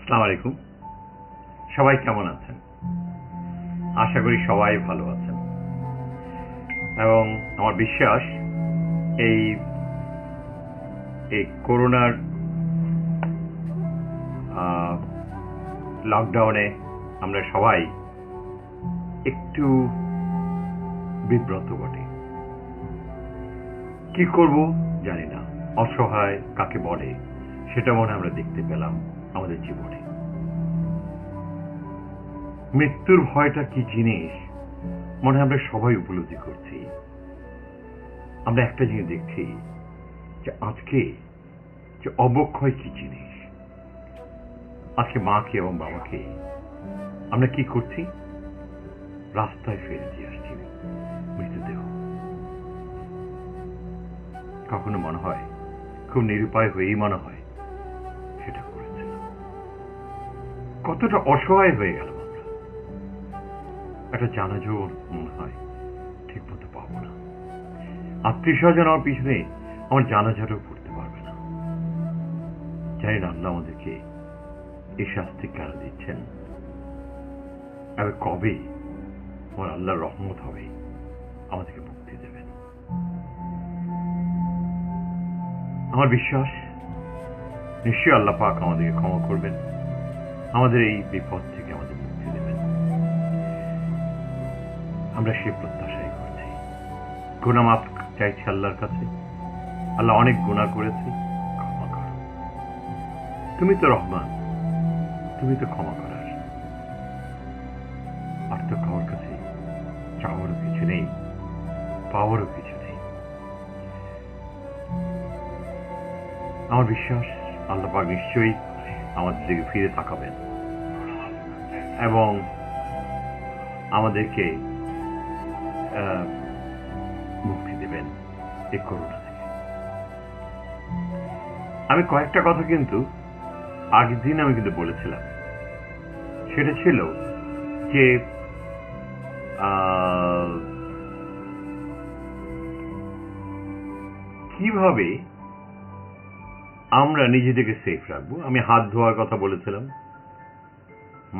আসসালামু আলাইকুম। সবাই কেমন আছেন? আশা করি সবাই ভালো আছেন এবং আমার বিশ্বাস এই এই করোনার লকডাউনে আমরা সবাই একটু বিব্রত বটে। কি করব জানি না, অসহায় কাকে বলে সেটা মনে আমরা দেখতে পেলাম আমাদের জীবনে। মৃত্যুর ভয়টা কি জিনিস মনে আমরা সবাই উপলব্ধি করছি। আমরা একটা জিনিস দেখছি যে আজকে যে অবক্ষয় কি জিনিস। আজকে মাকে এবং বাবাকে আমরা কি করছি, রাস্তায় ফেলে দিয়ে আসছি মৃতদেহ। কখনো মনে হয় খুব নিরুপায় হয়েই মনে হয় সেটা করেছিলাম। কতটা অসহায় হয়ে গেল আমরা। একটা জানাজোর মনে হয় ঠিক মতো পাবো না। আত্মীয় স্বজন আমার পিছনে আমার জানাজারও করতে পারবে না। জানি না আল্লাহ আমাদেরকে এই শাস্তি কেন দিচ্ছেন, এবার কবে আমার আল্লাহর রহমত হবে, আমাদেরকে মুক্তি দেবেন। আমার বিশ্বাস নিশ্চয়ই আল্লাহ পাক আমাদেরকে ক্ষমা করবেন, আমাদের এই বিপদ থেকে আমাদের মুক্তি দেবেন। আমরা সে প্রত্যাশাই করছি। গুনাহ মাফ চাইছি আল্লাহর কাছে। আল্লাহ অনেক গুনাহ করেছি, ক্ষমা করো। তুমি তো রহমান, তুমি তো ক্ষমা করার। আর তো কারোর কাছে চাওয়ারও কিছু নেই, পাওয়ারও কিছু নেই। আমার বিশ্বাস আল্লাহ পাক নিশ্চয়ই আমাদের দিকে ফিরে তাকাবেন এবং আমাদেরকে মুক্তি দেবেন এই করোনা থেকে। আমি কয়েকটা কথা কিন্তু আগের দিন আমি কিন্তু বলেছিলাম। সেটা ছিল যে কিভাবে আমরা নিজেদেরকে সেফ রাখবো। আমি হাত ধোয়ার কথা বলেছিলাম,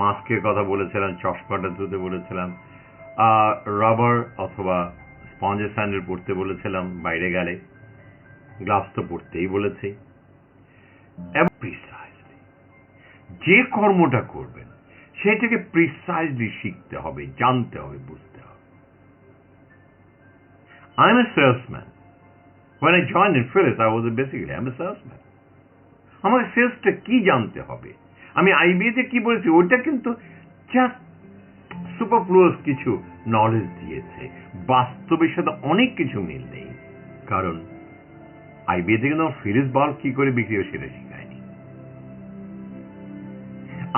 মাস্কের কথা বলেছিলাম, চশমাটা ধুতে বলেছিলাম, রাবার অথবা স্পঞ্জের স্যান্ডেল পরতে বলেছিলাম বাইরে গেলে, গ্লাভস তো পরতেই বলেছি। এবং প্রিসাইজলি যে কর্মটা করবেন সেটাকে প্রিসাইজলি শিখতে হবে, জানতে হবে, বুঝতে হবে। I M A salesman. When I joined in Philips, I'm a salesman. আমাকে সেলসটা কি জানতে হবে। আমি আইবিএতে কি বলেছি ওটা কিন্তু জাস্ট সুপারফ্লুয়াস কিছু নলেজ দিয়েছে, বাস্তবের সাথে অনেক কিছু মিল নেই। কারণ আইবিএতে কিন্তু ফিলিপস বাল্ব কি করে বিক্রি হয় সেটা শিখায়নি।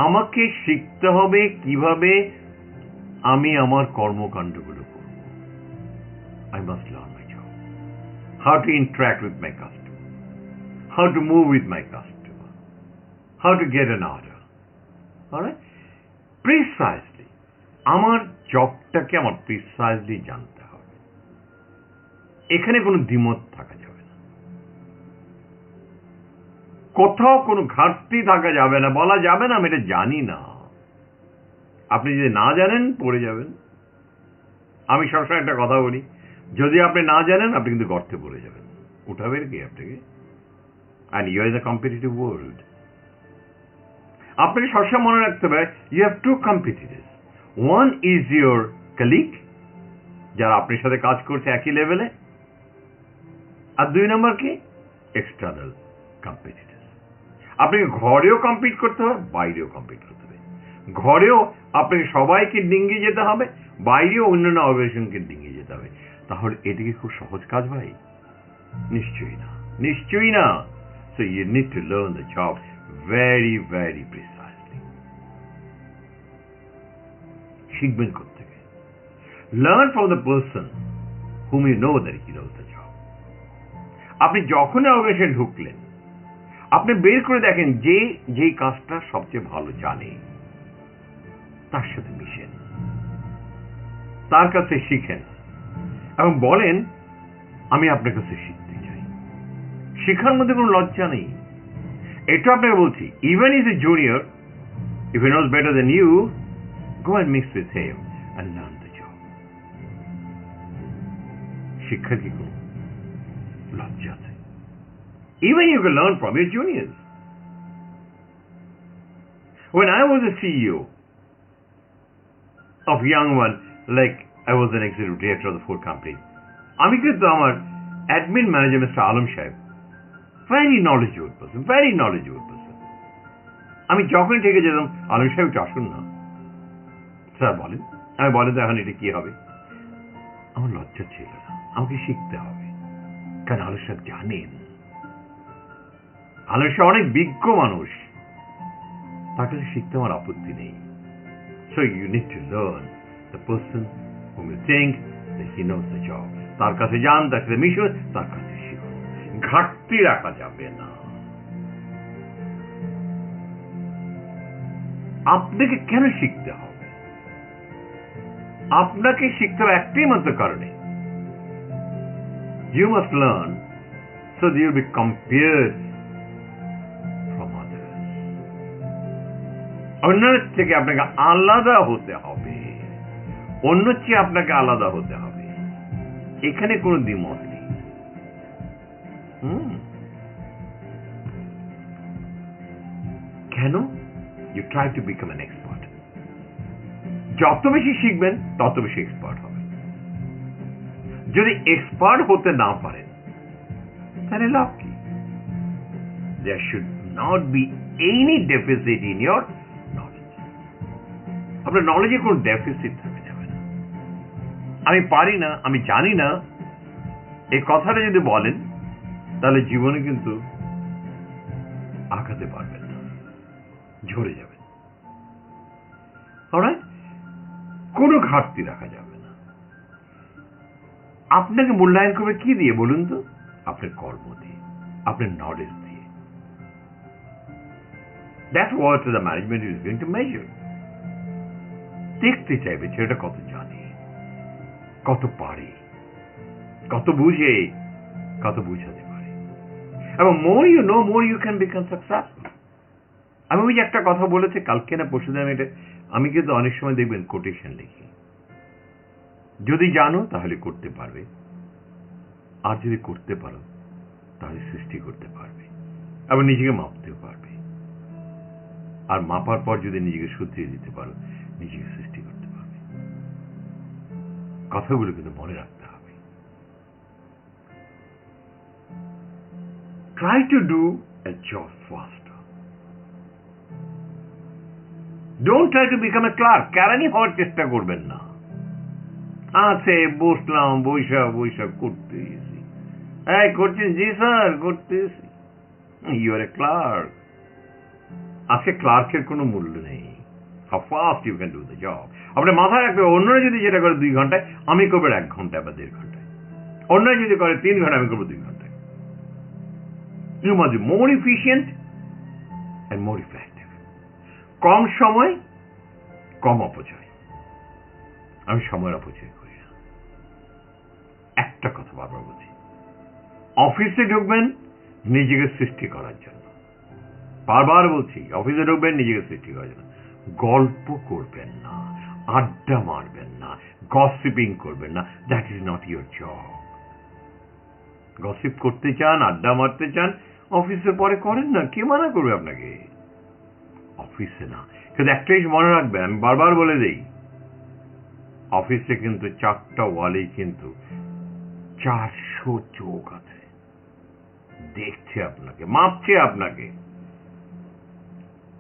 আমাকে শিখতে হবে কিভাবে আমি আমার কর্মকাণ্ডগুলো করব। I must learn my job. How to interact with my customer. How to move with my customer. How to get an order. Alright? Precisely. আমার জবটাকে আমার প্রিসাইজলি জানতে হবে। এখানে কোনো দ্বিমত থাকা যাবে না, কোথাও কোনো ঘাটতি থাকা যাবে না, বলা যাবে না আমি এটা জানি না। আপনি যদি না জানেন পড়ে যাবেন। আমি সবসময় একটা কথা বলি, যদি আপনি না জানেন আপনি কিন্তু গর্তে পড়ে যাবেন, উঠাবে কি আপনাকে। and you are in a competitive world. আপনাকে সবসময় মনে রাখতে হবে you have two competitors. One is your colleague, যারা আপনার সাথে কাজ করছে একই লেভেলে, আর দুই নম্বর কি এক্সটার্নাল কম্পিটিটর। আপনাকে ঘরেও কম্পিট করতে হবে, বাইরেও কম্পিট করতে হবে। ঘরেও আপনাকে সবাইকে ডিঙ্গিয়ে যেতে হবে, বাইরেও অন্যান্য অর্গানাইজেশনকে ডিঙ্গিয়ে যেতে হবে। তাহলে এটা কি খুব সহজ কাজ ভাই? নিশ্চয়ই না, নিশ্চয়ই না। So you need to learn the job very, very precisely. শিখবেন কোত্থেকে? Learn from the person whom you know that he knows the job. আপনি যখন অর্গানাইজেশন ঢুকলেন, আপনি বের করে দেখেন যে কাজটা সবচেয়ে ভালো জানে, তার সাথে মিশেন, তার কাছে শিখেন এবং বলেন আমি আপনার কাছে শিখতে চাই। শেখার মধ্যে কোনো লজ্জা নেই। এটা আপনাকে বলছি, even is a junior If he knows better than you, go and mix with him and learn the job. শিক্ষা কি কোনো লজ্জা আছে? Even you can learn from your juniors. When I was a CEO of young one, like I was an executive director of the Ford company, আমি কিন্তু আমার admin manager Mr. Alam Sahib, very knowledgeable person, আমি যখনই থেকে যেতাম, আলম সাহেব একটু আসুন না, স্যার বলেন, আমি বলেন তো এখন এটা কি হবে। আমার লজ্জা ছিল না, আমাকে শিখতে হবে, কারণ আলম সাহেব জানেন, আলম সাহেব অনেক বিজ্ঞ মানুষ, তার কাছে শিখতে আমার আপত্তি নেই। So you need to learn the person whom you think that he knows the job. তার কাছে যান, তার সাথে মিশুন, তার কাছে শিখুন, ঘাটতি রাখা যাবে না। আপনাকে কেন শিখতে হবে? আপনাকে শিখতে হবে একটাই মাত্র কারণে, you must learn so that you will be compared from others. অন্যের থেকে আপনাকে আলাদা হতে হবে, অন্য চেয়ে আপনাকে আলাদা হতে হবে, এখানে কোনো দ্বিমত নেই। কেন? You try to become an expert. যত বেশি শিখবেন তত বেশি এক্সপার্ট হবেন। যদি এক্সপার্ট হতে না পারেন তাহলে লাভ কি? There should not be any deficit in your knowledge. আপনার নলেজে কোনো ডেফিসিট থাকতে যাবে না। আমি পারি না, আমি জানি না, এই কথাটা যদি বলেন তাহলে জীবনে কিন্তু আগাতে পারবেন না, ঝরে যাবেন। অলরাইট? কোনো ঘাটতি রাখা যাবে না। আপনাকে মূল্যায়ন করবে কি দিয়ে বলুন তো? আপনার কর্ম দিয়ে, আপনার নলেজ দিয়ে। That's what the management is going to measure. দেখতে চাইবে ছেলেটা কত জানে, কত পারে, কত বুঝে, কত বুঝাতে পারে। এবং more you know, more you can become successful. আমি ওই যে একটা কথা বলেছি কালকে না পরশুদিন, আমি কিন্তু অনেক সময় দেখবেন কোটেশন লিখি, যদি জানো তাহলে করতে পারবে, আর যদি করতে পারো তাহলে সৃষ্টি করতে পারবে, এবং নিজেকে মাপতেও পারবে, আর মাপার পর যদি নিজেকে শুধরিয়ে দিতে পারো, নিজেকে সৃষ্টি করতে পারবে। কথাগুলো কিন্তু মনে রাখতে হবে। Try to do a job faster. Don't try to become a clerk. কেরানি হওয়ার চেষ্টা করবেন না। আছে বসলাম, বৈশা করতেছি, এই করছেন, জি স্যার করতেছি, ইউ আর এ ক্লার্ক। আজকে ক্লার্কের কোনো মূল্য নেই। How fast you can do the job. আপনার মাথায় রাখবে, অন্যরা যদি যেটা করে 2 ঘন্টায়, আমি করবো 1 ঘন্টায় বা 1.5 ঘন্টায়। অন্যরা যদি করে 3 ঘন্টা, আমি করবো 2 ঘন্টায়। You must be more efficient and more effective. কম সময়, কম অপচয়। আমি সময়ের অপচয় করি না। একটা কথা বারবার বলছি, অফিসে ঢুকবেন নিজেকে সৃষ্টি করার জন্য, বারবার বলছি, অফিসে ঢুকবেন নিজেকে সৃষ্টি করার জন্য। গল্প করবেন না, আড্ডা মারবেন না, গসিপিং করবেন না। That is not your job. Gossip করতে চান, আড্ডা মারতে চান, অফিসে পরে করেন না, কে মানা করবে আপনাকে? অফিসে না। কিন্তু একটা জিনিস মনে রাখবেন, আমি বারবার বলে দেই, অফিসে কিন্তু 4টা ওয়ালেই কিন্তু 400 চোখ আছে, দেখছে আপনাকে, মাপছে আপনাকে।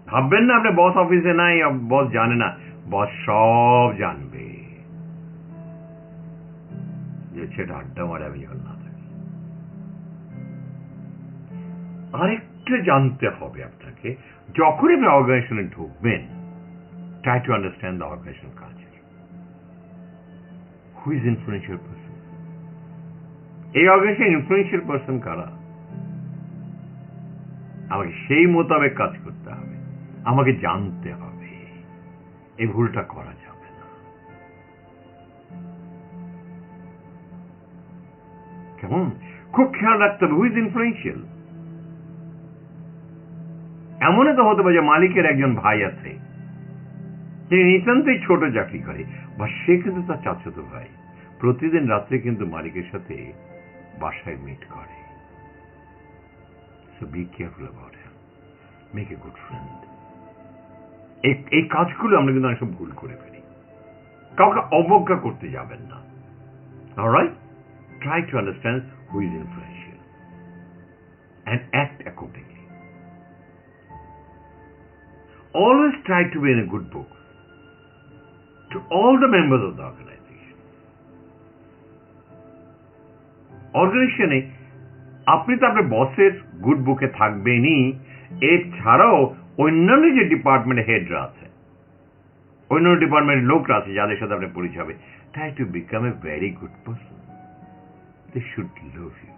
ভাববেন না আপনি বস অফিসে নাই, বস জানে না, বস সব জানবে। যে সেটা আড্ডা মারে আমি যখন না থাকি। আরেকটা জানতে হবে আপনাকে, যখনই আপনি অর্গানাইজেশনে ঢুকবেন, try to understand the organization culture. Who is influential person? এই অর্গানাইজেশন ইনফ্লুয়েন্সিয়াল পারসন কারা? আমাকে সেই মোতাবেক কাজ করতে হবে, আমাকে জানতে হবে। এই ভুলটা করা যাবে না। কেমন? খুব খেয়াল রাখতে হবে হু ইজ ইনফ্লুয়েন্সিয়াল। এমনও তো হতে পারে যে মালিকের একজন ভাই আছে, যে নিতান্তই ছোট চাকরি করে, বা সে কিন্তু তার চাচাতো ভাই, প্রতিদিন রাত্রে কিন্তু মালিকের সাথে বাসায় মিট করে। So be careful about him, make a good friend. এই কাজগুলো আমরা কিন্তু অনেক সব ভুল করে ফেলি। কাউকে অবজ্ঞা করতে যাবেন না। Alright, try to understand who is influential and act accordingly. Always try to be in a good book to all the members of the organization. অর্গানাইজেশনে আপনি তো আপনার বসের গুড বুকে থাকবেনই, এছাড়াও অন্যান্য যে ডিপার্টমেন্টের হেডরা আছে, অন্যান্য ডিপার্টমেন্টের লোকরা আছে যাদের সাথে আপনার পরিচয় হবে, try to become a very good person. They should love you.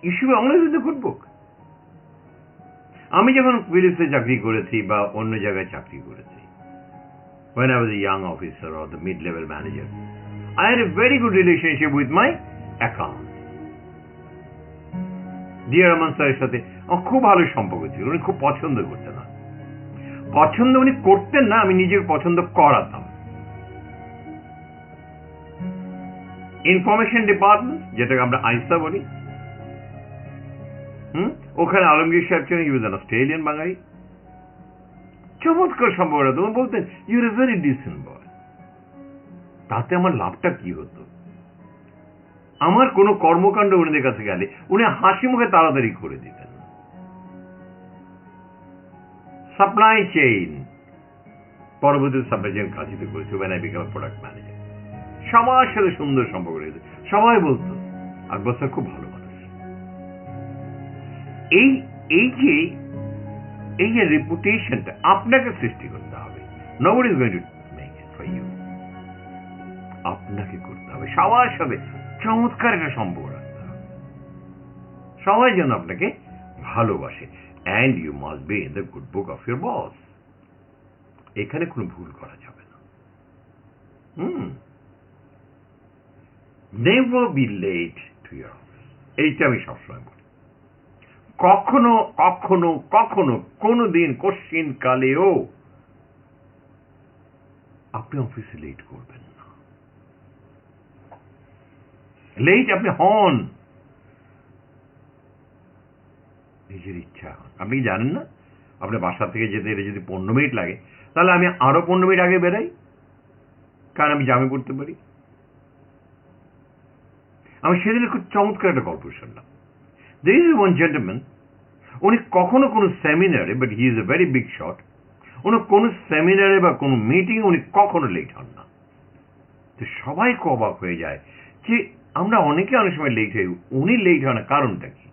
You should be always in the good book. আমি যখন পুলিশে চাকরি করেছি বা অন্য জায়গায় চাকরি করেছি, when I was a young officer or the mid-level manager, I had a very good relationship with my accounts. Dear Rahman স্যারের সাথে আমার খুব ভালো সম্পর্ক ছিল। উনি খুব পছন্দ করতেন না, পছন্দ উনি করতেন না, আমি নিজের পছন্দ করাতাম। ইনফরমেশন ডিপার্টমেন্ট, যেটাকে আমরা আইসা বলি, ওখানে আলমগীর সাহেব ছিলেন, হি ওয়াজ অ্যান অস্ট্রেলিয়ান বাঙালি। চমৎকার সম্পর্ক, তখন বলতেন you are a very decent boy. তাতে আমার লাভটা কি হতো? আমার কোনো কর্মকাণ্ড উনিদের কাছে গেলে উনি হাসি মুখে তাড়াতাড়ি করে দিতেন। সাপ্লাই চেইন, পরবর্তী সাপ্লাই চেইন কাজে করেছি when I became a product manager। সবার সাথে সুন্দর সম্পর্ক রয়েছে, সবাই বলতো আকবর স্যার খুব ভালো মানুষ। এই যে রেপুটেশনটা আপনাকে সৃষ্টি করতে হবে। Nobody is going to make it for you. আপনাকে করতে হবে, সবার সাথে চমৎকার একটা সম্পর্ক রাখতে হবে, সবাই যেন আপনাকে ভালোবাসে। And you must be in the good book of your boss. এখানে কোনো ভুল করা যাবে না। Never be late to your office, এইটা আমি সবসময় বলি। কখনো কখনো কখনো কোনো দিন কোশ্চিন কালেও আপনি অফিসে লেট করবেন না। লেট আপনি হন নিজের ইচ্ছা। আপনি জানেন না আপনার বাসা থেকে যেতে যদি 15 মিনিট লাগে, তাহলে আমি আরো 15 মিনিট আগে বেরাই, কারণ আমি জামে পড়তে পারি। আমি সেদিন খুব চমৎকার একটা গল্প শুনলাম। There is one gentleman, উনি কখনো কোনো সেমিনারে, but he is a very big shot, উনি কোনো সেমিনারে বা কোনো মিটিং উনি কখনো লেট হন না। তো সবাই অবাক হয়ে যায় যে আমরা অনেকে অনেক সময় লেট হই, উনি লেট হয় না, কারণটা কি?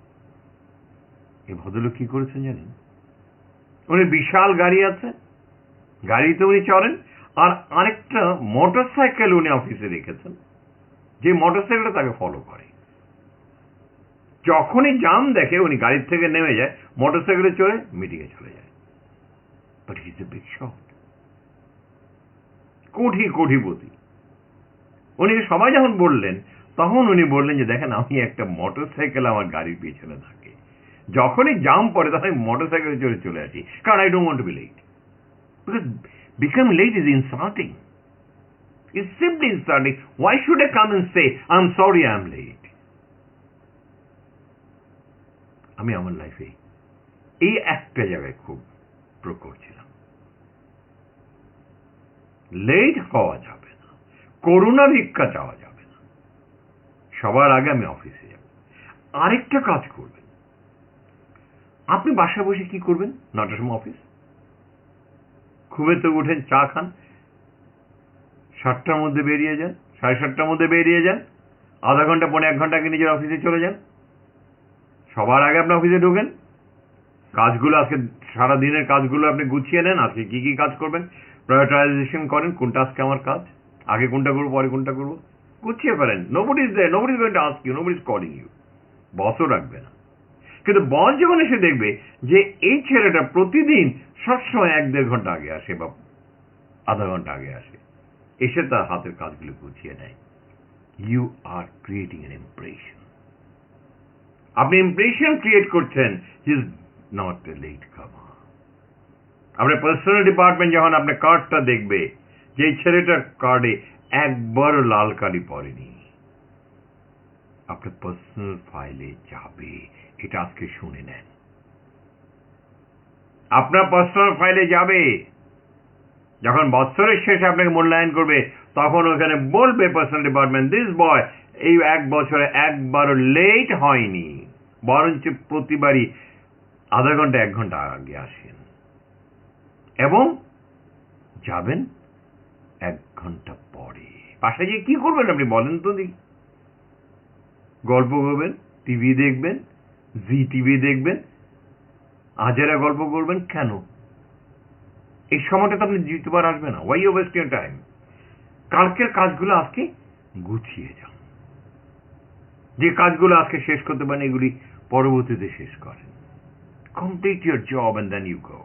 এই ভদ্রলোক কি করেছেন জানেন? উনি বিশাল গাড়ি আছে, গাড়িতে উনি চড়েন, আর আরেকটা মোটর সাইকেল উনি অফিসে রেখেছেন, যে মোটর সাইকেলটা তাকে ফলো করে। যখনই জাম দেখে উনি গাড়ির থেকে নেমে যায়, মোটর সাইকেলে চড়ে মিটিংয়ে চলে যায়। But he is a big shot, কোটিপতি। উনি সবাই যখন বললেন, তখন উনি বললেন যে দেখেন, আমি একটা মোটর সাইকেল আমার গাড়ির পিছনে থাকে, যখনই জাম পড়ে তখন আমি মোটর সাইকেলে চড়ে চলে আসি, কারণ I don't want to be late. Because become late is insulting, is simply insulting. Why should I come and say I am sorry I am late? আমি আমার লাইফে এই একটা জায়গায় খুব প্রকট ছিলাম, লেট হওয়া যাবে না, করুণা ভিক্ষা চাওয়া যাবে না, সবার আগে আমি অফিসে যাব। আরেকটা কাজ করবেন, আপনি বাসায় বসে কি করবেন? 9টার সময় অফিস, ঘুমেতে উঠেন, চা খান, 7টার মধ্যে বেরিয়ে যান, 7:30টার মধ্যে বেরিয়ে যান, আধা ঘন্টা 1 ঘন্টা আগে নিজের অফিসে চলে যান। সবার আগে আপনি অফিসে ঢোকেন, কাজগুলো আজকে সারা দিনের কাজগুলো আপনি গুছিয়ে নেন, আজকে কি কি কাজ করবেন, প্রায়োরিটাইজেশন করেন, কোনটা আজকে আমার কাজ, আগে কোনটা করবো, পরে কোনটা করবো, গুছিয়ে ফেলেন। Nobody is there, nobody is going to ask you, nobody is calling you. বসও রাখবে না। কিন্তু বস যখন এসে দেখবে যে এই ছেলেটা প্রতিদিন সবসময় 1-1.5 ঘন্টা আগে আসে বা আধা ঘন্টা আগে আসে, এসে তার হাতের কাজগুলো গুছিয়ে নেয়, you are creating an impression. আপনি ইমপ্রেশন ক্রিয়েট করছেন, he is not a late comer. আপনার পার্সোনাল ডিপার্টমেন্ট যখন আপনার কার্ডটা দেখবে যে ছেলেটার কার্ডে একবারও লাল কালি পড়েনি, আপনার পার্সোনাল ফাইলে যাবে। এটা আজকে শুনে নেন, আপনার পার্সোনাল ফাইলে যাবে। যখন বছরের শেষে আপনাকে মূল্যায়ন করবে তখন ওখানে বলবে পার্সোনাল ডিপার্টমেন্ট, দিস বয় এই 1 বছরে একবারও লেট হয়নি, বরঞ্চ প্রতিবারই আধা ঘন্টা 1 ঘন্টা আগে আসেন এবং যাবেন 1 ঘন্টা পরে। বাসায় গিয়ে কি করবেন আপনি বলেন তো দেখি? গল্প করবেন, টিভি দেখবেন, জি টিভি দেখবেন, আজেরা গল্প করবেন। কেন? এই সময়টা তো আপনি দ্বিতীয়বার আসবে না। Why you waste your time? কালকের কাজগুলো আজকে গুছিয়ে যান। যে কাজগুলো আজকে শেষ করতে পারেন এগুলি পরবর্তীতে শেষ করেন। Complete your job and then you go.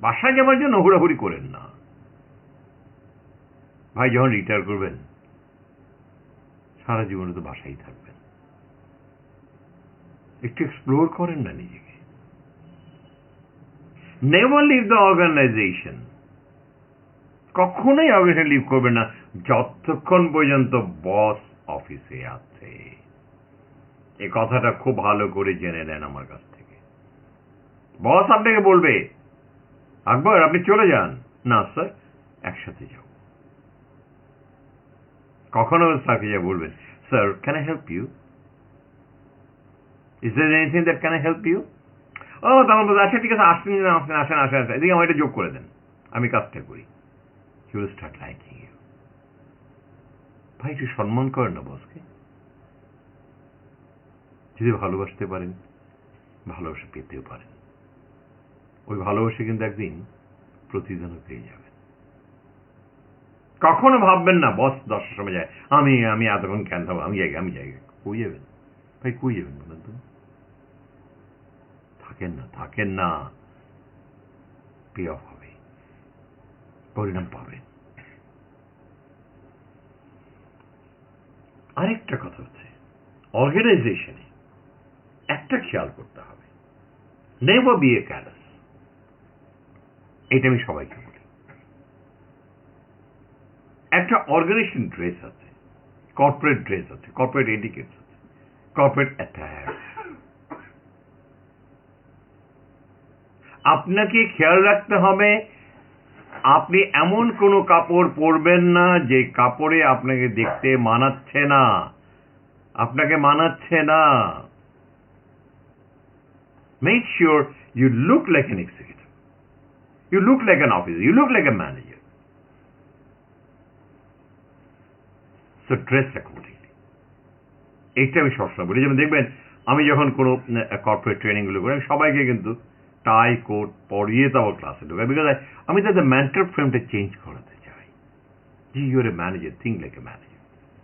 বাসায় যাওয়ার জন্য হুড়াহুড়ি করেন না ভাই। যখন রিটায়ার করবেন সারা জীবনে তো বাসায় থাকবেন, একটু এক্সপ্লোর করেন না নিজেকে। Never leave the organization. কখনোই অর্গানাইজেশন লিভ করবেন না যতক্ষণ পর্যন্ত বস অফিসে আছে। এই কথাটা খুব ভালো করে জেনে নেন আমার কাছ থেকে। বস আপনাকে বলবে, আকবর আপনি চলে যান। না স্যার, একসাথে যাব। কখনো স্যারকে যা বলবেন, sir can I help you? Is there anything that can I help you? ও তখন বলতে, আচ্ছা ঠিক আছে, আসেন আসেন আসেন আসেন, এদিকে আমার এটা যোগ করে দেন, আমি কাজটা করি। He will start liking you. ভাই একটু সম্মান করেন না বসকে। যদি ভালোবাসতে পারেন, ভালোবাসা পেতেও পারেন। ওই ভালোবাসা কিন্তু একদিন প্রতিদানও পেয়ে যাবেন। কখনো ভাববেন না বস 10টার সময় যায়, আমি আমি এতক্ষণ কেন থাকবো, আমি যাই। কই যাবেন ভাই? কই যাবেন বলেন তো? থাকেন না। পে অফ হবে, পরিণাম পাবেন। আরেকটা কথা হচ্ছে, অর্গানাইজেশনে একটা খেয়াল করতে হবে, নেভার বি এ ক্যারাস। এটা আমি সবাইকে বলি। একটা অর্গানাইজেশন ড্রেস আছে, কর্পোরেট ড্রেস আছে, কর্পোরেট এটিকেটস আছে, কর্পোরেট অ্যাটায়ার। আপনাকে খেয়াল রাখতে হবে আপনি এমন কোনো কাপড় পরবেন না যে কাপড়ে আপনাকে দেখতে মানাচ্ছে না, আপনাকে মানাচ্ছে না। Make sure you look like an executive, you look like an officer, you look like an manager. So dress accordingly. এইটা আমি সবসময় বলি। যেমন দেখবেন আমি যখন কোনো কর্পোরেট ট্রেনিংগুলো করি, আমি সবাইকে কিন্তু টাই কোট পরিয়ে তারপর ক্লাসে ঢোকাই, বিকজ আমি তাদের মেন্টাল ফ্রেমটা চেঞ্জ করাতে চাই। জি you're a manager, think like a manager,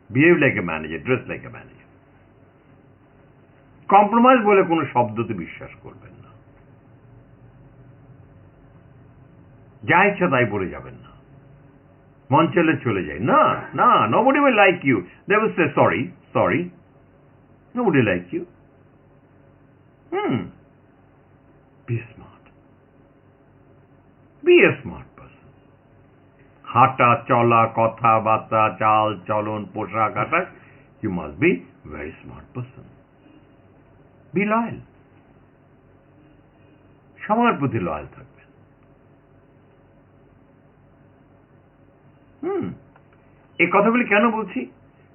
behave like a manager, dress like a manager. Compromise বলে কোনো শব্দতে বিশ্বাস করবেন না। যা ইচ্ছা তাই বলে যাবেন না, মন চলে চলে যায় না। না, nobody will like you. They will say sorry. Nobody like you. Be smart. Be a smart person. হাঁটা চলা, কথাবার্তা, চাল চলন, পোশাক আশাক, you must be very smart person. Be loyal. সবার প্রতি লয়াল থাকবেন। এই কথাগুলি কেন বলছি?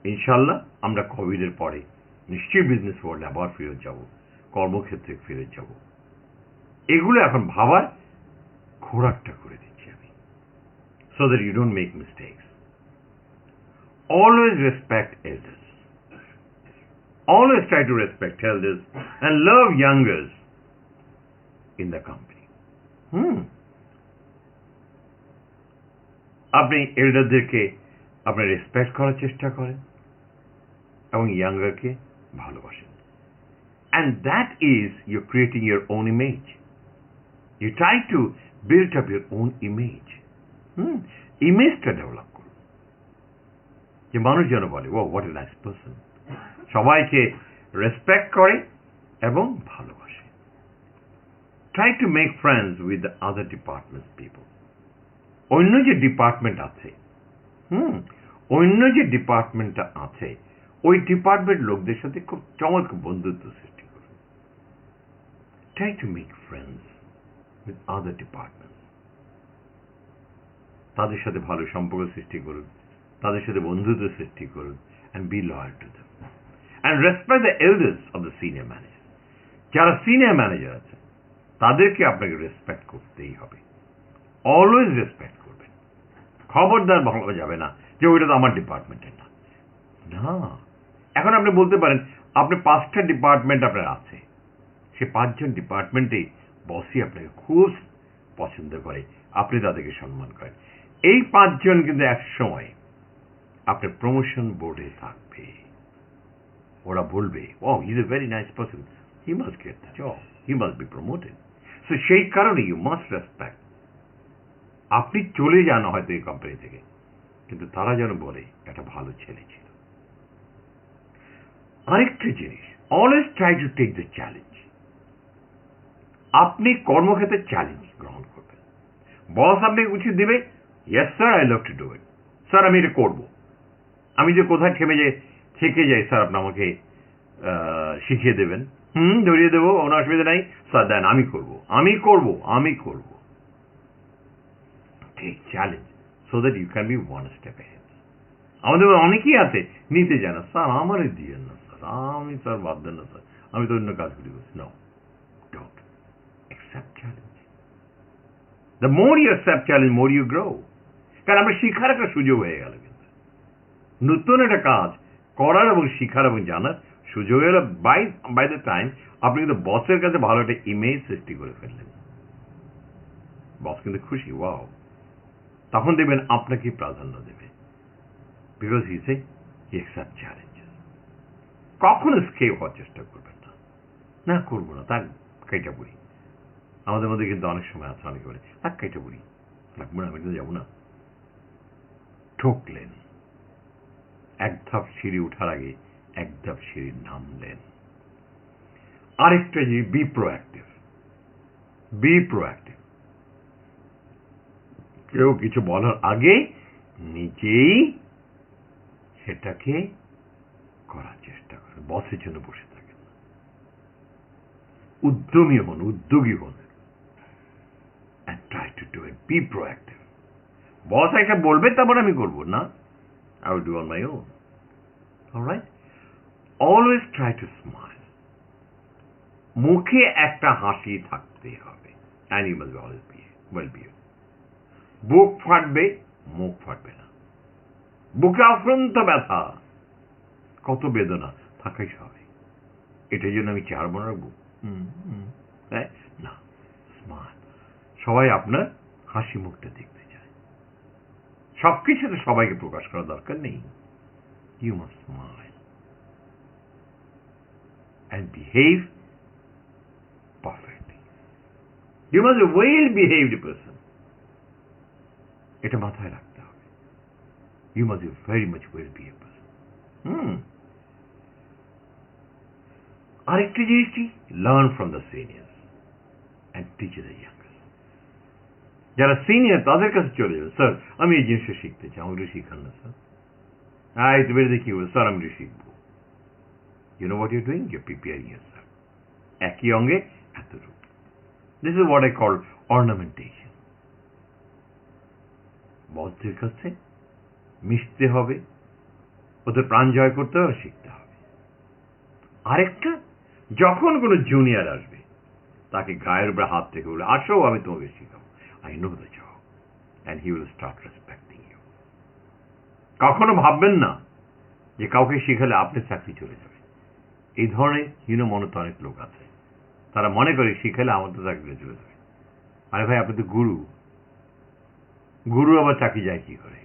ইনশাল্লাহ আমরা কোভিডের পরে নিশ্চয়ই বিজনেস ওয়ার্ল্ডে আবার ফিরে যাব, কর্মক্ষেত্রে ফিরে যাব। এগুলো এখন ভাবার খোরাকটা করে দিচ্ছি আমি, so that you don't make mistakes. Always respect elders. Always try to respect elders and love youngers in the company. আপনি এল্ডারদেরকে আপনি রেসপেক্ট করার চেষ্টা করেন এবং ইয়াঙ্গারকে ভালোবাসেন, and that is you're creating your own image. You try to build up your own image. ইমেজটা develop করুন, যে মানুষ যেন বলে ও হোয়াট এ নাইস পারসন, সবাইকে রেসপেক্ট করে এবং ভালোবাসে। Try to make friends with the other departments people. অন্য যে ডিপার্টমেন্ট আছে, অন্য যে ডিপার্টমেন্টটা আছে, ওই ডিপার্টমেন্ট লোকদের সাথে খুব চমৎকার বন্ধুত্ব সৃষ্টি করুন। Try to make friends with other departments. তাদের সাথে ভালো সম্পর্ক সৃষ্টি করুন, তাদের সাথে বন্ধুত্ব সৃষ্টি করুন, and be loyal to them and respect the elders of the senior manager. যারা সিনিয়র ম্যানেজার আছে তাদেরকে আপনাকে রেসপেক্ট করতেই হবে, অলওয়েজ রেসপেক্ট করবেন। খবরদার ভালো যাবে না যে ওইটা তো আমার ডিপার্টমেন্টের না। না, এখন আপনি বলতে পারেন আপনি 5টা ডিপার্টমেন্ট আপনার আছে, সে 5জন ডিপার্টমেন্টেই বসই আপনাকে খুব পছন্দ করে, আপনি তাদেরকে সম্মান করেন। এই 5জন কিন্তু এক সময় আপনার প্রমোশন বোর্ডে থাকবে। ওরা বলবে, oh he is a very nice person, he must get the job, he must be promoted. So সেই কারণে ইউ মাস্ট রেসপেক্ট। আপনি চলে যান হয়তো এই কোম্পানি থেকে, কিন্তু তারা যেন বলে একটা ভালো ছেলে ছিল। আরেকটা জিনিস, always try to take the challenge. আপনি কর্মক্ষেত্রে চ্যালেঞ্জ গ্রহণ করবেন। বস আপনাকে কিছু দেবে, yes sir, I love to do it, sir আমি এটা করবো। আমি যে কোথায় থেকে যাই, স্যার আপনি আমাকে শিখিয়ে দেবেন, ধরিয়ে দেবো, কোনো অসুবিধা নাই স্যার, দেন আমি করবো, আমি করবো, আমি করবো। Take challenge so that you can be one step ahead. আমাদের অনেকেই আছে নিতে যায় না, স্যার আমারে দিয়েন না স্যার, আমি স্যার বাদ দেন না স্যার, আমি তো অন্য কাজগুলি করছি। No, don't accept challenge. The more you accept challenge, more you grow. কারণ আমরা শিখার একটা সুযোগ হয়ে গেল, কিন্তু নতুন একটা কাজ করার এবং শিখার এবং জানার সুযোগ হলো। বাই দ্য টাইম আপনি কিন্তু বসের কাছে ভালো একটা ইমেজ সৃষ্টি করে ফেললেন, বস কিন্তু খুশি, ওয়াও। তখন দেখবেন আপনাকে প্রাধান্য দেবে, because he say he accept challenges. কখনো স্কেপ হওয়ার চেষ্টা করবেন না, না করবো না, তার কাইটা পড়ি। আমাদের মধ্যে কিন্তু অনেক সময় আছে, অনেকে বলে তার কাইটা পড়ি, লাগবো না, আমি কিন্তু যাবো না। ঠকলেন, এক ধাপ সিঁড়ি উঠার আগে এক ধাপ সিঁড়ি নামলেন। আরেকটা জিনিস, বি প্রোঅ্যাক্টিভ। B proactive. কেউ কিছু বলার আগে নিজেই সেটাকে করার চেষ্টা করেন, বসের জন্য বসে থাকেন না। উদ্যমী হন, উদ্যোগী হন, and try to do it. Be proactive. বস একটা বলবে তারপর আমি করবো না, I will do on my own. All right? Always try to smile. মুখে একটা হাসি থাকতে হবে, and you must always be well behaved. বুক ফাটবে, মুখ ফাটবে না। বুকে অফুরন্ত ব্যথা, কত বেদনা, থাকাই স্বাভাবিক। এটার জন্য আমি চার মনে রাখবো না। স্মাইল। সবাই আপনার হাসি মুখটা দেখতে চায়। সবকিছুতে সবাইকে প্রকাশ করার দরকার নেই। You must smile and behave perfectly. You must be a well-behaved person. এটা মাথায় রাখতে হবে। You must be very much well-behaved person. আরেকটি জিনিসটি, learn from the seniors and teach the youngest. যারা সিনিয়র তাদের কাছে চলে যাবে, স্যার আমি এই জিনিসটা শিখতে চাই, আমাকে শিখান না স্যার। একটু বেড়ে দেখি, স্যার আমি শিখবো। You know what you're doing? You're preparing yourself. একই অঙ্গে এত রূপ। This is what I call ornamentation. বসদের কাছে মিশতে হবে, ওদের প্রাণ জয় করতে হবে, শিখতে হবে। আরেকটা, যখন কোনো জুনিয়র আসবে তাকে গায়ের উপরে হাত থেকে বলে, আসো আমি তোমাকে শিখাবো, I know the job, and he will start respecting you. কখনো ভাববেন না যে কাউকে শিখালে আপনার চাকরি চলে যাবে। এই ধরনের হীনমনত অনেক লোক আছে, তারা মনে করে শিখালে আমার তো চাকরি চলে যাবে। আরে ভাই, আপনি তো গুরু, গুরু আবার চাকরি যায় কি করে?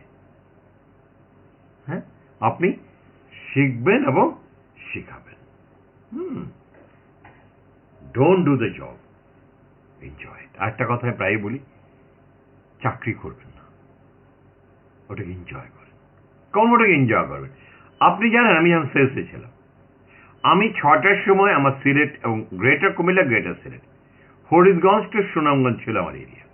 হ্যাঁ, আপনি শিখবেন এবং শিখাবেন। Don't do the job, enjoy it. আরেকটা কথা প্রায় বলি, চাকরি করবেন না, ওটাকে এনজয় করেন, কর্মটাকে এনজয় করবেন। আপনি জানেন, আমি যখন সেলসে ছিলাম, আমি 6টার সময় আমার সিলেট এবং greater Comilla greater Sylhet Harishganj to Sunamganj ছিল আমার এরিয়া।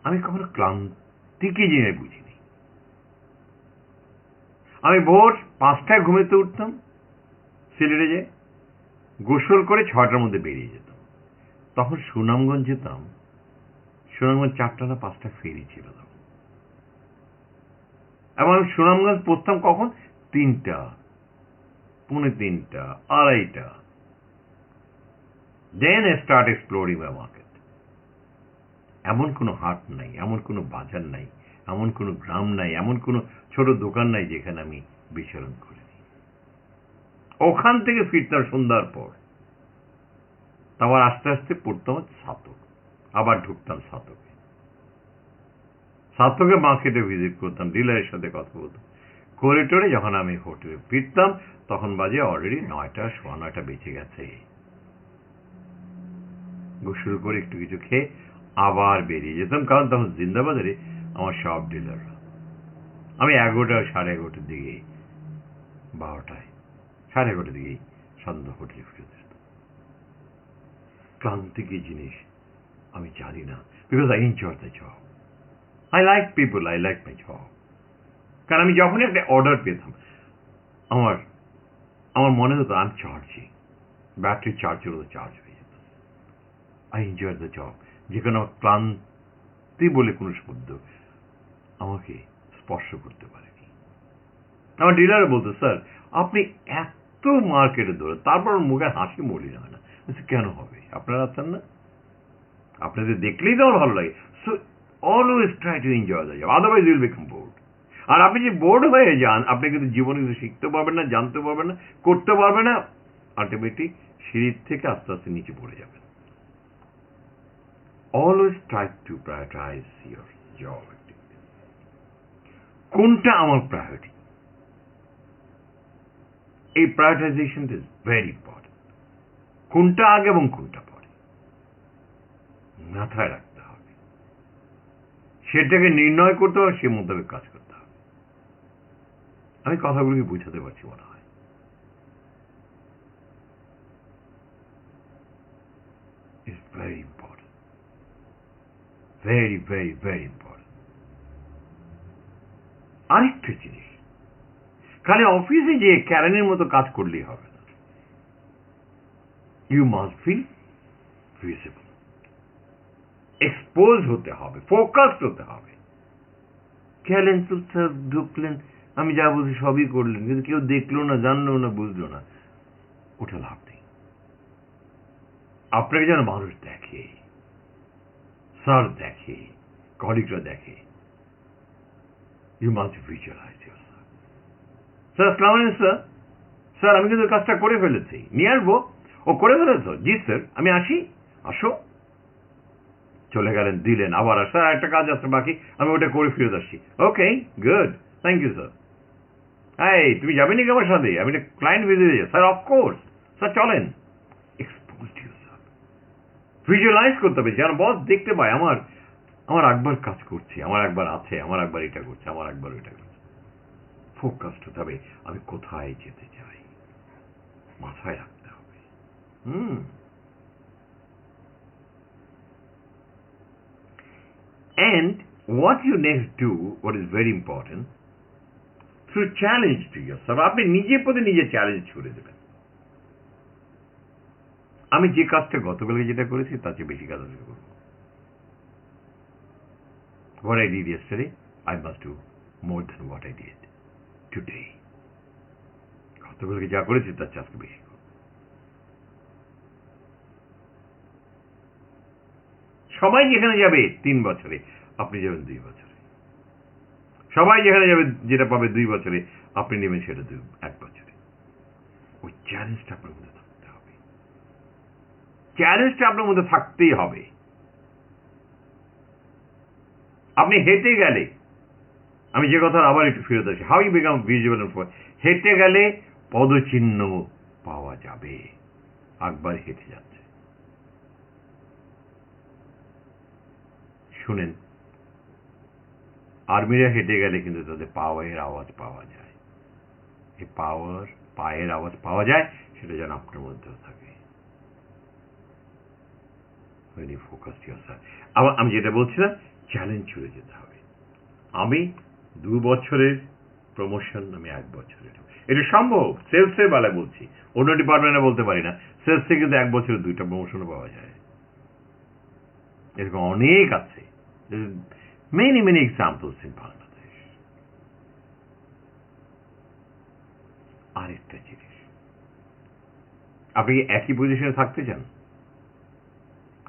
আমি কখনো ক্লান্তি কি জিনিস বুঝিনি। আমি ভোর 5টায় ঘুমেতে উঠতাম, সিলেটে যে গোসল করে 6টার মধ্যে বেরিয়ে যেতাম। তখন সুনামগঞ্জ যেতাম, সুনামগঞ্জ 4টা না 5টা ফেরি ছিল তখন। এবং আমি সুনামগঞ্জ পড়তাম কখন? 3টা, পৌনে 3টা, 2:30। Then I start exploring my market. এমন কোনো হাট নাই, এমন কোনো বাজার নাই, এমন কোনো গ্রাম নাই, এমন কোনো ছোট দোকান নাই যেখানে আমি বিচরণ করিনি। ওখান থেকে ফিরতাম সন্ধ্যার পর, তারপর আস্তে আস্তে পড়তাম ছাতক, আবার ঢুকতাম ছাতকে। ছাতকে মার্কেটে ভিজিট করতাম, ডিলারের সাথে কথা বলতাম। করিডোরে যখন আমি হোটেলে ফিরতাম তখন বাজে অলরেডি 9টা, 9:15 বেঁচে গেছে। গোসল করে একটু কিছু খেয়ে আবার বেরিয়ে যেতাম, কারণ তখন জিন্দাবাজারে আমার সব ডিলাররা। আমি 11টা, 11:30 দিকে, 12টায়, 11:30 দিকেই সন্ধ্যা হোটেলে ফিরে যেতাম। ক্লান্তি কি জিনিস আমি জানি না, because I enjoy the job. I like people, I like my job. কারণ আমি যখনই একটা অর্ডার পেতাম আমার আমার মনে হতো আমি চার্জিং, ব্যাটারি চার্জের মতো চার্জ হয়ে যেত। I enjoy the job. যেখানে আমার ক্লান্তি বলে কোনো শব্দ আমাকে স্পর্শ করতে পারেনি। আমার ডিলার বলতো, স্যার আপনি এত মার্কেটে ধরে তারপর মুখে হাসি মলিন হয় না। কেন হবে? আপনারা আছেন না, আপনাদের দেখলেই তো আমার ভালো লাগে। So always try to enjoy the job, otherwise you will become bored. আর আপনি যে বোর্ড হয়ে যান, আপনি কিন্তু জীবনে কিছু শিখতে পারবেন না, জানতে পারবেন না, করতে পারবেন না। আলটিমেটলি সিঁড়ির থেকে আস্তে আস্তে নিচে পড়ে যাবেন। Always try two prioritise your job. কোনটা আমার প্রায়োরিটি, এই প্রায়োরিটাইজেশন ইজ ভেরি ইম্পর্টেন্ট। কোনটা আগে এবং কোনটা পরে মাথায় রাখতে হবে, সেটাকে নির্ণয় করতে হবে, সে মোতাবেক কাজ করতে হবে। আমি কথাগুলোকে বুঝাতে পারছি মনে হয়। It's very important, very very very important. আরেকটা জিনিস, খালি অফিসে যে ক্যারানের মতো কাজ করলেই হবে না। You must be visible, expose হতে হবে, ফোকাসড হতে হবে। খেলেন চুপচাপ ঢুকলেন, আমি যা বুঝি সবই করলেন, কিন্তু কেউ দেখলো না, জানলো না, বুঝলো না, ওটা লাভ নেই। আপনাকে যেন মানুষ দেখে, স্যার দেখে, কলিগরা দেখে। You must visualize yourself. Sir আসসালামু আলাইকুম। স্যার, স্যার আমি কিন্তু কাজটা করে ফেলেছি, নিয়ে আসবো। ও করে ফেলেছ? জি স্যার, আমি আসি। আসো। চলে গেলেন, দিলেন, আবার স্যার একটা কাজ আছে বাকি, আমি ওটা করে ফিরত আসছি। ওকে, গুড, থ্যাংক ইউ স্যার। এই তুমি যাবে নাকি আমার সাথে? আমি একটা ক্লায়েন্ট ভিজিটে যাই। Sir of course. স্যার চলেন। এক্সপোজ ইয়োরসেলফ, ভিজুয়ালাইজ করতে হবে যেন বস দেখতে পায় আমার আমার একবার কাজ করছি, আমার একবার আছে, আমার একবার এটা করছে, আমার একবার ওইটা করছে। ফোকাসড হতে হবে, আমি কোথায় যেতে চাই মাথায় রাখতে হবে। And what you next do, what is very important, through challenge to yourself, আপনি নিজের প্রতি নিজে চ্যালেঞ্জ ছুড়ে দেবেন। আমি যে কাজটা গতকালকে যেটা করেছি তার চেয়ে বেশি কাজ আজকে করবো। What I did yesterday, I must do more than what I did today. গতকালকে যা করেছি তার চেয়ে আজকে বেশি করব। সবাই যেখানে যাবে 3 বছরে, আপনি যাবেন 2 বছরে। সবাই যেখানে যাবে, যেটা পাবে 2 বছরে, আপনি নেবেন সেটা 1 বছরে। ওই চ্যালেঞ্জটা আপনার মধ্যে থাকতে হবে, চ্যালেঞ্জটা আপনার মধ্যে থাকতেই হবে। আপনি হেঁটে গেলে, আমি যে কথা আবার একটু ফিরত আসি, হাউ ইউ বিকাম ভিজিবল, হেঁটে গেলে পদচিহ্ন পাওয়া যাবে। একবার হেঁটে যাচ্ছে, শুনেন, আর্মিরা হেঁটে গেলে কিন্তু তাদের পাওয়ারের আওয়াজ পাওয়া যায়। এই পায়ের আওয়াজ পাওয়া যায় সেটা যেন আপনার মধ্যেও থাকে। when you focus yourself। আবার আমি যেটা বলছিলাম, চ্যালেঞ্জ ছুড়ে যেতে হবে। আমি 2 বছরের প্রমোশন আমি 1 বছরের, এটা সম্ভব। সেলসের বেলায় বলছি, অন্য ডিপার্টমেন্টে বলতে পারি না। সেলসে কিন্তু 1 বছরে 2টা প্রমোশনও পাওয়া যায়, এরকম অনেক আছে। Many many examples in Bangladesh. আরেকটা জিনিস, আপনি কি একই পজিশনে থাকতে চান,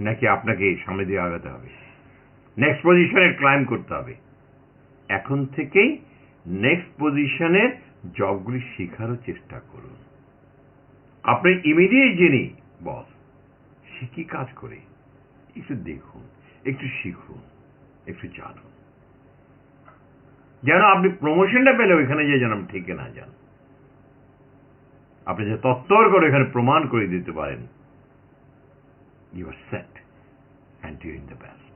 নাকি আপনাকে সামনে দিয়ে আগাতে হবে, নেক্সট পজিশনে ক্লাইম্ব করতে হবে? এখন থেকেই নেক্সট পজিশনের জবগুলি শেখারও চেষ্টা করুন। আপনি ইমিডিয়েট যিনি বস, সে কি কাজ করে একটু দেখুন, একটু শিখুন, একটু জানুন, যেন আপনি প্রমোশনটা পেলে ওইখানে যে যেন ঠেকে না যান। আপনি যে তত্তর করে এখানে প্রমাণ করে দিতে পারেন you are set and doing the best.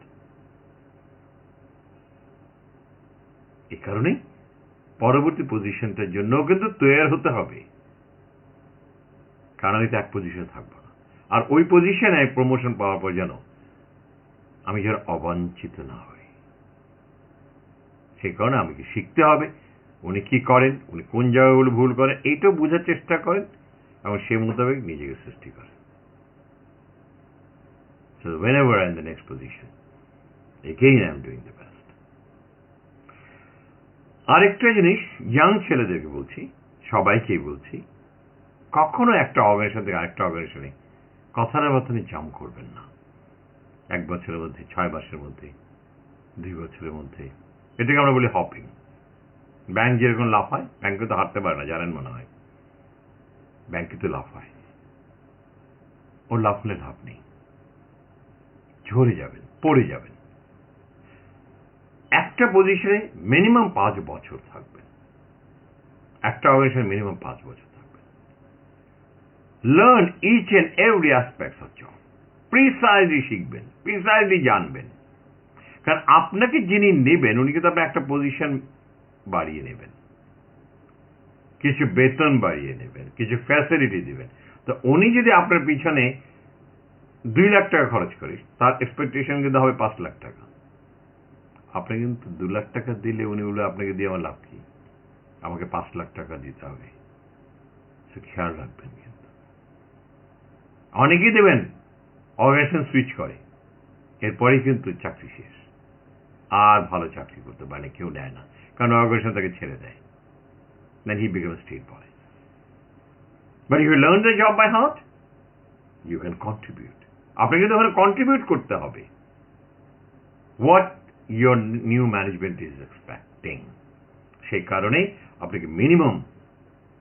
এই কারণেই পরবর্তী পজিশনটার জন্য কিন্তু তৈরি হতে হবে, কারণ আমি তো এক পজিশনে থাকবো না। আর ওই পজিশনে প্রমোশন পাওয়ার পর যেন আমি যেন অবাঞ্ছিত না হই, সেই কারণে আমাকে শিখতে হবে উনি কি করেন, উনি কোন জায়গাগুলো ভুল করেন, এইটাও বোঝার চেষ্টা করেন এবং সেই মোতাবেক নিজেকে সৃষ্টি করেন। So whenever I'm in the next position, again I'm doing the best. আরেকটা জিনিস ইয়াং ছেলেদেরকে বলছি, সবাইকেই বলছি, কখনো একটা অর্গানাইজেশন থেকে আরেকটা অর্গানাইজেশনে কথার বর্তনে জাম্প করবেন না। 1 বছরের মধ্যে, 6 মাসের মধ্যে, 2 বছরের মধ্যে, এটাকে আমরা বলি হপিং। ব্যাংক যেরকম লাফায়, ব্যাংকে তো হাঁটতে পারে না, জানেন মনে হয়, ব্যাংকে তো লাফায়, ও লাফলে লাভ নেই, ঝরে যাবেন, পড়ে যাবেন। একটা পজিশনে মিনিমাম 5 বছর থাকবেন, একটা অর্গানাইজেশনে মিনিমাম 5 বছর থাকবেন। Learn each and every aspects of job, precisely শিখবেন, প্রিসাইজলি জানবেন। কারণ আপনাকে যিনি নেবেন উনি কিন্তু আপনার একটা পজিশন বাড়িয়ে নেবেন, কিছু বেতন বাড়িয়ে নেবেন, কিছু ফ্যাসিলিটি দিবেন। তো উনি যদি আপনার পিছনে 2 লাখ টাকা খরচ করে, তার এক্সপেকটেশন কিন্তু হবে 5 লাখ টাকা। আপনি কিন্তু 2 লাখ টাকা দিলে উনি বলে আপনাকে দিয়ে আমার লাভ কি, আমাকে 5 লাখ টাকা দিতে হবে। সে খেয়াল রাখবেন। কিন্তু অনেকেই দেবেন অর্গানাইজেশন সুইচ করে, এরপরেই কিন্তু চাকরি শেষ, আর ভালো চাকরি করতে পারে কেউ নেয় না, কারণ অর্গানাইজেশন তাকে ছেড়ে দেয়। Then he becomes a state boy. But if you learn the job by heart, you can contribute. আপনাকে তো ওখানে কন্ট্রিবিউট করতে হবে what your new management is expecting। সেই কারণে আপনাকে মিনিমাম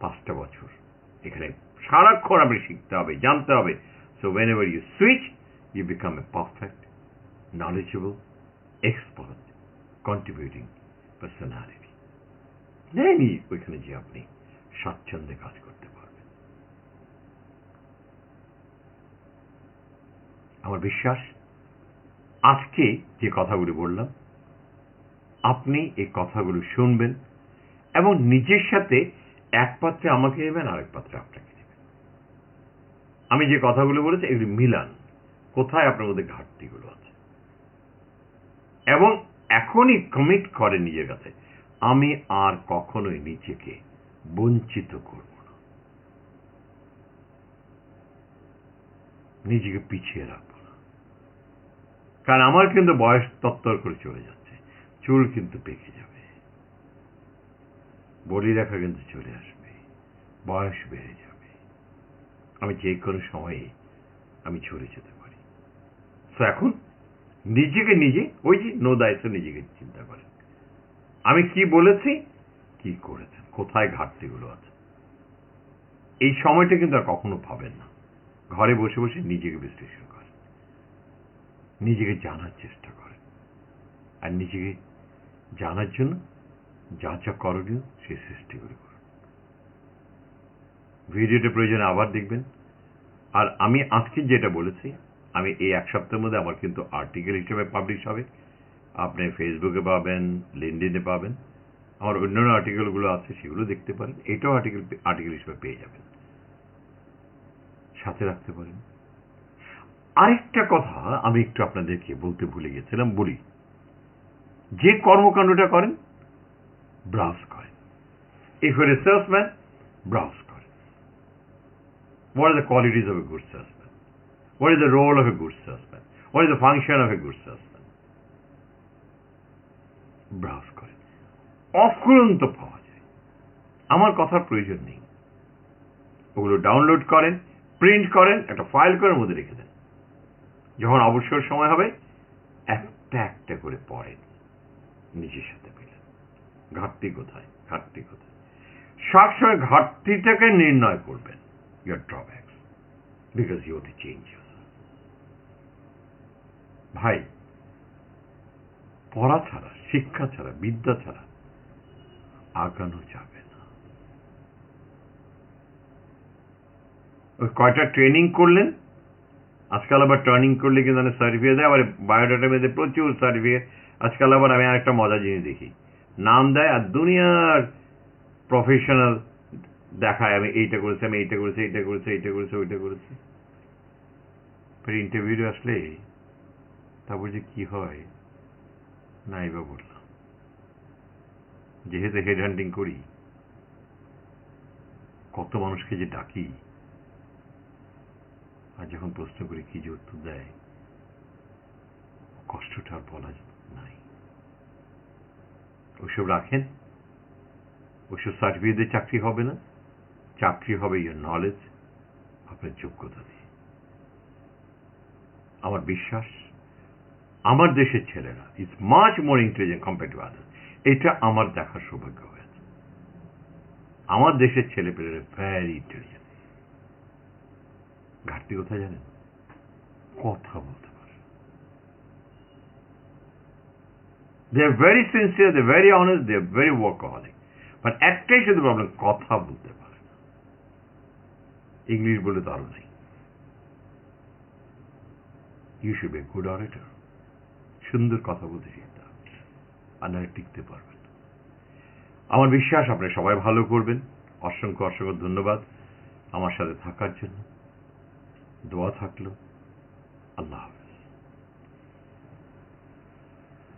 5টা বছর এখানে সারাক্ষণ আপনি শিখতে হবে, জানতে হবে। So whenever you switch, you become a perfect, knowledgeable, expert, contributing personality। নেই ওইখানে যে আপনি স্বাচ্ছন্দ্যে কাজ করতে পারবেন। আমার বিশ্বাস আজকে যে কথাগুলি বললাম, আপনি এই কথাগুলো শুনবেন এবং নিজের সাথে এক পাত্রে আমাকে নেবেন, আরেক পাত্রে আপনাকে নেবেন। আমি যে কথাগুলো বলেছি এগুলি মিলান, কোথায় আপনার মধ্যে ঘাটতিগুলো আছে, এবং এখনই কমিট করেন নিজের কাছে, আমি আর কখনোই নিজেকে বঞ্চিত করব না, নিজেকে পিছিয়ে রাখবো না। কারণ আমার কিন্তু বয়স তত্তর করে চলে যাচ্ছে, চুল কিন্তু পেকে যাবে, বলি রেখা কিন্তু চলে আসবে, বয়স বেড়ে যাবে, আমি যে কোনো সময়ে আমি ঝরে যেতে পারি। তো এখন নিজেকে নিজে, ওই যে নো দায়িত্ব, নিজেকে চিন্তা করেন আমি কি বলেছি, কি করেছেন, কোথায় ঘাটতিগুলো আছে। এই সময়টা কিন্তু আর কখনো পাবেন না। ঘরে বসে বসে নিজেকে বিশ্লেষণ করেন, নিজেকে জানার চেষ্টা করেন, আর নিজেকে জানার জন্য যা যা করণীয় সেই সৃষ্টিগুলো করুন। ভিডিওটা প্রয়োজনে আবার দেখবেন। আর আমি আজকে যেটা বলেছি, আমি এই 1 সপ্তাহের মধ্যে আমার কিন্তু আর্টিকেল হিসেবে পাবলিশ হবে, আপনি ফেসবুকে পাবেন, লিঙ্কডইনে পাবেন, আমার অন্যান্য আর্টিকেলগুলো আছে, সেগুলো দেখতে পারেন। এটাও আর্টিকেল হিসেবে পেয়ে যাবেন, সাথে রাখতে পারেন। আরেকটা কথা আমি একটু আপনাদেরকে বলতে ভুলে গেছিলাম, বলি। যে কর্মকাণ্ডটা করেন, ব্রাউজ করেন। If you are a salesman, browse করেন। What are the qualities of a good salesman? What is the role of a good salesman? What is the function of a good salesman? Browse করেন, অফুরন্ত পাওয়া যায়। আমার কথার প্রয়োজন নেই। ওগুলো ডাউনলোড করেন, প্রিন্ট করেন, একটা ফাইল করে মধ্যে রেখে দেন। যখন অবসর সময় হবে একটা একটা করে পড়েন, নিজের সাথে মিলেন। ঘাটতি কোথায়, ঘাটতি কোথায়, সবসময় ঘাটতিটাকে নির্ণয় করবেন। Your drawbacks, because you have to change yourself. ভাই, পড়া ছাড়া, শিক্ষা ছাড়া, বিদ্যা ছাড়া আগানো যাবে না। ওই কয়টা ট্রেনিং করলেন, আজকাল আবার ট্রেনিং করলে কিন্তু সার্টিফিকেট দেয়, আবার বায়োডাটা মধ্যে প্রচুর সার্টিফিকেট। আজকাল আবার আমি একটা মজা জিনিস দেখি, নাম দেয় আর দুনিয়ার প্রফেশনাল দেখায়, আমি এইটা করেছি, আমি এইটা করেছি, এইটা করেছি, এইটা করেছি, ওইটা করেছি। ইন্টারভিউ আসলে তারপর যে কি হয়, নাই বা বললাম। যেহেতু হেড হান্টিং করি, কত মানুষকে যে ডাকি, আর যখন প্রশ্ন করি কি যে উত্তর দেয়, কষ্টটা আর বলা নাই। ওইসব রাখেন, ওইসব সার্টিফিকেট দিয়ে চাকরি হবে না। চাকরি হবে ইয়োর নলেজ, আপনার যোগ্যতা দিয়ে। আমার বিশ্বাস আমার দেশের ছেলেরা is much more intelligent compare to others. এটা আমার দেখার সৌভাগ্য হয়েছে। আমার দেশের ছেলেপেলেরা ভ্যারি ইন্টেলিজেন্ট। ঘাটতি কোথায় জানেন? কথা বলতে পারে। They are very sincere, they very honest, they are very workaholic, but একটাই শুধু প্রবলেম, কথা বলতে পারে না। ইংলিশ বলে তো আরো নাই। You should be good orator. সুন্দর কথা বলতে শিখতে হবে, আর নাহলে টিকতে পারবেন। আমার বিশ্বাস আপনি সবাই ভালো করবেন। অসংখ্য অসংখ্য ধন্যবাদ আমার সাথে থাকার জন্য। দোয়া থাকলো। আল্লাহ হাফেজ।